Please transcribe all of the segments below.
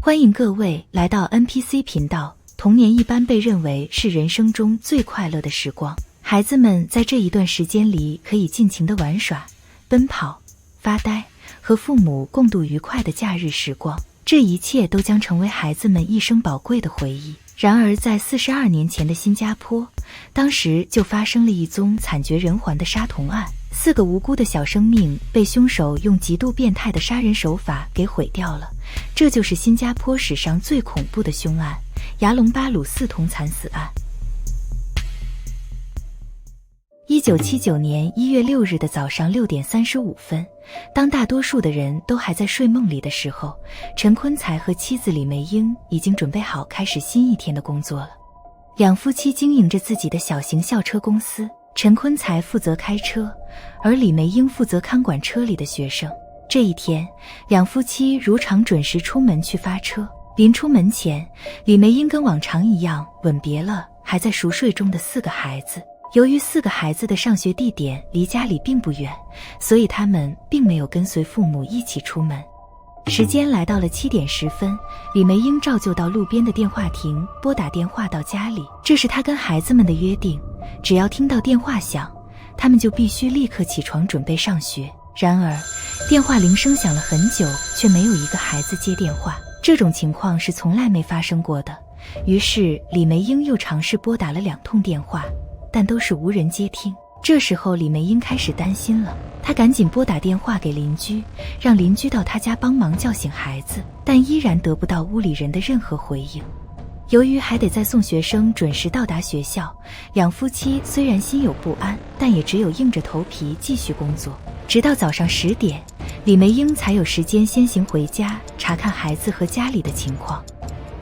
欢迎各位来到 NPC 频道。童年一般被认为是人生中最快乐的时光，孩子们在这一段时间里可以尽情地玩耍、奔跑、发呆，和父母共度愉快的假日时光。这一切都将成为孩子们一生宝贵的回忆。然而在42年前的新加坡，当时就发生了一宗惨绝人寰的杀童案，4个无辜的小生命被凶手用极度变态的杀人手法给毁掉了。这就是新加坡史上最恐怖的凶案——牙龙巴鲁4童惨死案。1979年1月6日的早上6点35分，当大多数的人都还在睡梦里的时候，陈坤才和妻子李梅英已经准备好开始新一天的工作了。两夫妻经营着自己的小型校车公司，陈坤才负责开车，而李梅英负责看管车里的学生。这一天，两夫妻如常准时出门去发车。临出门前，李梅英跟往常一样吻别了还在熟睡中的4个孩子。由于4个孩子的上学地点离家里并不远，所以他们并没有跟随父母一起出门。时间来到了7点10分，李梅英照旧到路边的电话亭拨打电话到家里。这是她跟孩子们的约定，只要听到电话响，他们就必须立刻起床准备上学。然而，电话铃声响了很久，却没有一个孩子接电话。这种情况是从来没发生过的。于是李梅英又尝试拨打了2通电话，但都是无人接听。这时候李梅英开始担心了，她赶紧拨打电话给邻居，让邻居到她家帮忙叫醒孩子，但依然得不到屋里人的任何回应。由于还得再送学生准时到达学校，两夫妻虽然心有不安，但也只有硬着头皮继续工作。直到早上10点，李梅英才有时间先行回家查看孩子和家里的情况。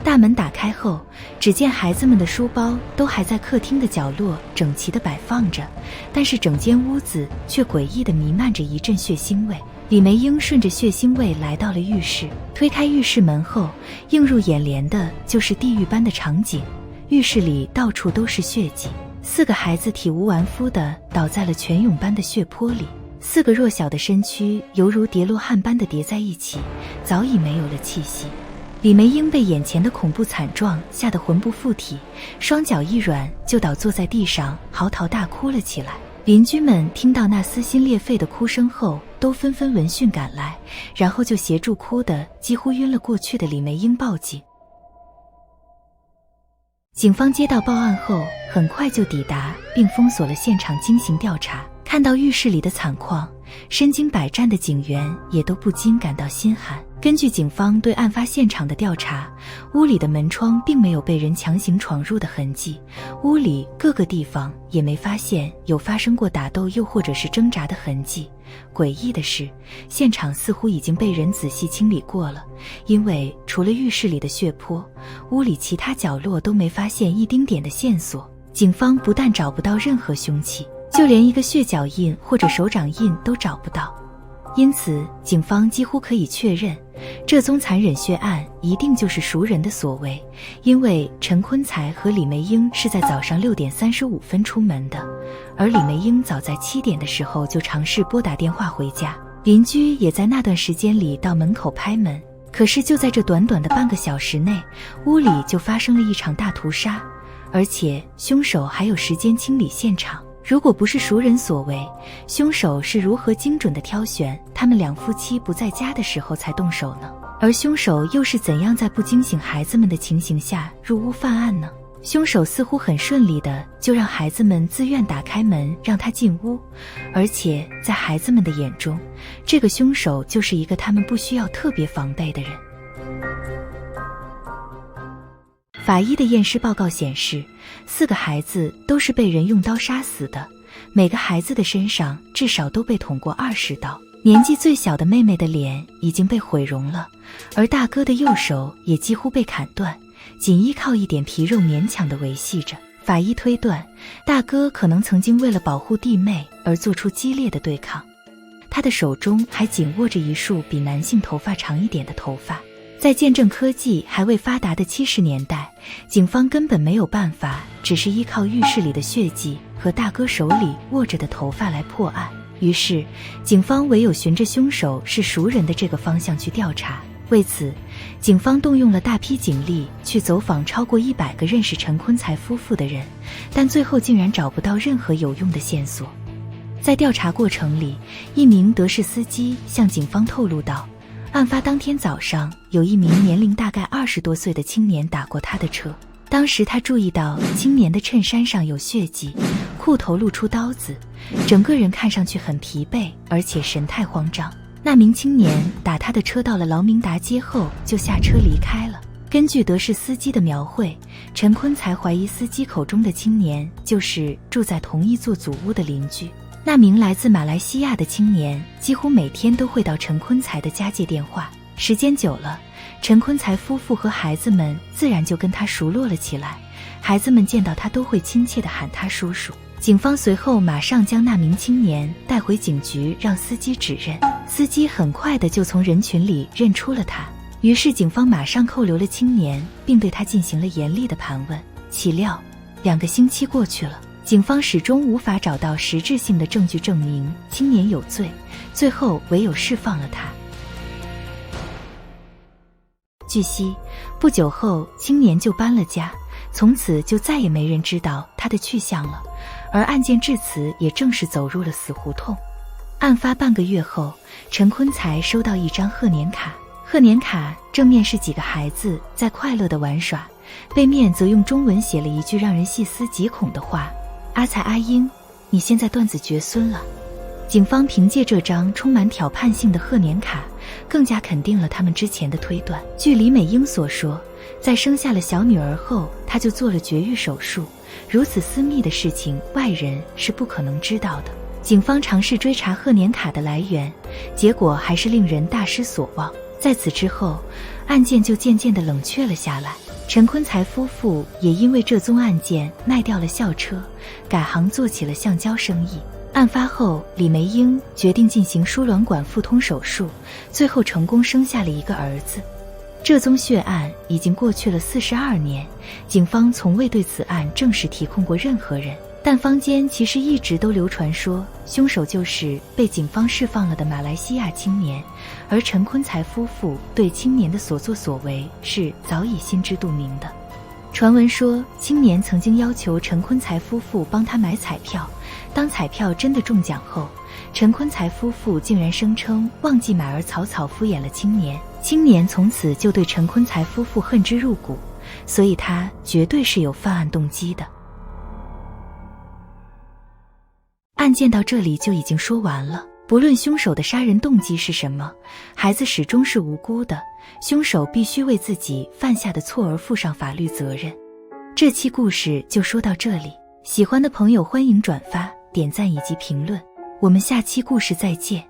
大门打开后，只见孩子们的书包都还在客厅的角落整齐地摆放着，但是整间屋子却诡异地弥漫着一阵血腥味。李梅英顺着血腥味来到了浴室，推开浴室门后，映入眼帘的就是地狱般的场景。浴室里到处都是血迹，4个孩子体无完肤地倒在了泉涌般的血泊里，4个弱小的身躯犹如叠罗汉般的叠在一起，早已没有了气息。李梅英被眼前的恐怖惨状吓得魂不附体，双脚一软就倒坐在地上，嚎啕大哭了起来。邻居们听到那撕心裂肺的哭声后，都纷纷闻讯赶来，然后就协助哭得几乎晕了过去的李梅英报警。警方接到报案后，很快就抵达并封锁了现场进行调查。看到浴室里的惨况，身经百战的警员也都不禁感到心寒。根据警方对案发现场的调查，屋里的门窗并没有被人强行闯入的痕迹，屋里各个地方也没发现有发生过打斗又或者是挣扎的痕迹。诡异的是，现场似乎已经被人仔细清理过了，因为除了浴室里的血泊，屋里其他角落都没发现一丁点的线索。警方不但找不到任何凶器，就连一个血脚印或者手掌印都找不到。因此警方几乎可以确认，这宗残忍血案一定就是熟人的所为，因为陈坤才和李梅英是在早上6点35分出门的，而李梅英早在7点的时候就尝试拨打电话回家，邻居也在那段时间里到门口拍门。可是就在这短短的半个小时内，屋里就发生了一场大屠杀，而且凶手还有时间清理现场。如果不是熟人所为，凶手是如何精准地挑选他们两夫妻不在家的时候才动手呢？而凶手又是怎样在不惊醒孩子们的情形下入屋犯案呢？凶手似乎很顺利的就让孩子们自愿打开门让他进屋，而且在孩子们的眼中，这个凶手就是一个他们不需要特别防备的人。法医的验尸报告显示，4个孩子都是被人用刀杀死的，每个孩子的身上至少都被捅过20刀。年纪最小的妹妹的脸已经被毁容了，而大哥的右手也几乎被砍断，仅依靠一点皮肉勉强地维系着。法医推断，大哥可能曾经为了保护弟妹而做出激烈的对抗。他的手中还紧握着一束比男性头发长一点的头发。在见证科技还未发达的70年代，警方根本没有办法只是依靠浴室里的血迹和大哥手里握着的头发来破案。于是警方唯有循着凶手是熟人的这个方向去调查。为此，警方动用了大批警力去走访超过100个认识陈坤才夫妇的人，但最后竟然找不到任何有用的线索。在调查过程里，一名德士司机向警方透露道，案发当天早上，有一名年龄大概20多岁的青年打过他的车。当时他注意到青年的衬衫上有血迹，裤头露出刀子，整个人看上去很疲惫，而且神态慌张。那名青年打他的车到了劳明达街后就下车离开了。根据德士司机的描绘，陈坤才怀疑司机口中的青年就是住在同一座祖屋的邻居。那名来自马来西亚的青年几乎每天都会到陈坤才的家接电话，时间久了，陈坤才夫妇和孩子们自然就跟他熟络了起来，孩子们见到他都会亲切地喊他叔叔。警方随后马上将那名青年带回警局，让司机指认。司机很快的就从人群里认出了他，于是警方马上扣留了青年，并对他进行了严厉的盘问。岂料2个星期过去了，警方始终无法找到实质性的证据证明青年有罪，最后唯有释放了他。据悉，不久后青年就搬了家，从此就再也没人知道他的去向了，而案件至此也正式走入了死胡同。案发半个月后，陈坤才收到一张贺年卡，贺年卡正面是几个孩子在快乐地玩耍，背面则用中文写了一句让人细思极恐的话：阿才阿英，你现在断子绝孙了。警方凭借这张充满挑衅性的贺年卡，更加肯定了他们之前的推断。据李美英所说，在生下了小女儿后，她就做了绝育手术，如此私密的事情，外人是不可能知道的。警方尝试追查贺年卡的来源，结果还是令人大失所望。在此之后，案件就渐渐地冷却了下来。陈坤才夫妇也因为这宗案件卖掉了校车，改行做起了橡胶生意。案发后，李梅英决定进行输卵管腹通手术，最后成功生下了一个儿子。这宗血案已经过去了42年，警方从未对此案正式提控过任何人，但坊间其实一直都流传说凶手就是被警方释放了的马来西亚青年，而陈坤才夫妇对青年的所作所为是早已心知肚明的。传闻说，青年曾经要求陈坤才夫妇帮他买彩票，当彩票真的中奖后，陈坤才夫妇竟然声称忘记买而草草敷衍了青年。青年从此就对陈坤才夫妇恨之入骨，所以他绝对是有犯案动机的。案件到这里就已经说完了，不论凶手的杀人动机是什么，孩子始终是无辜的，凶手必须为自己犯下的错而负上法律责任。这期故事就说到这里，喜欢的朋友欢迎转发、点赞以及评论，我们下期故事再见。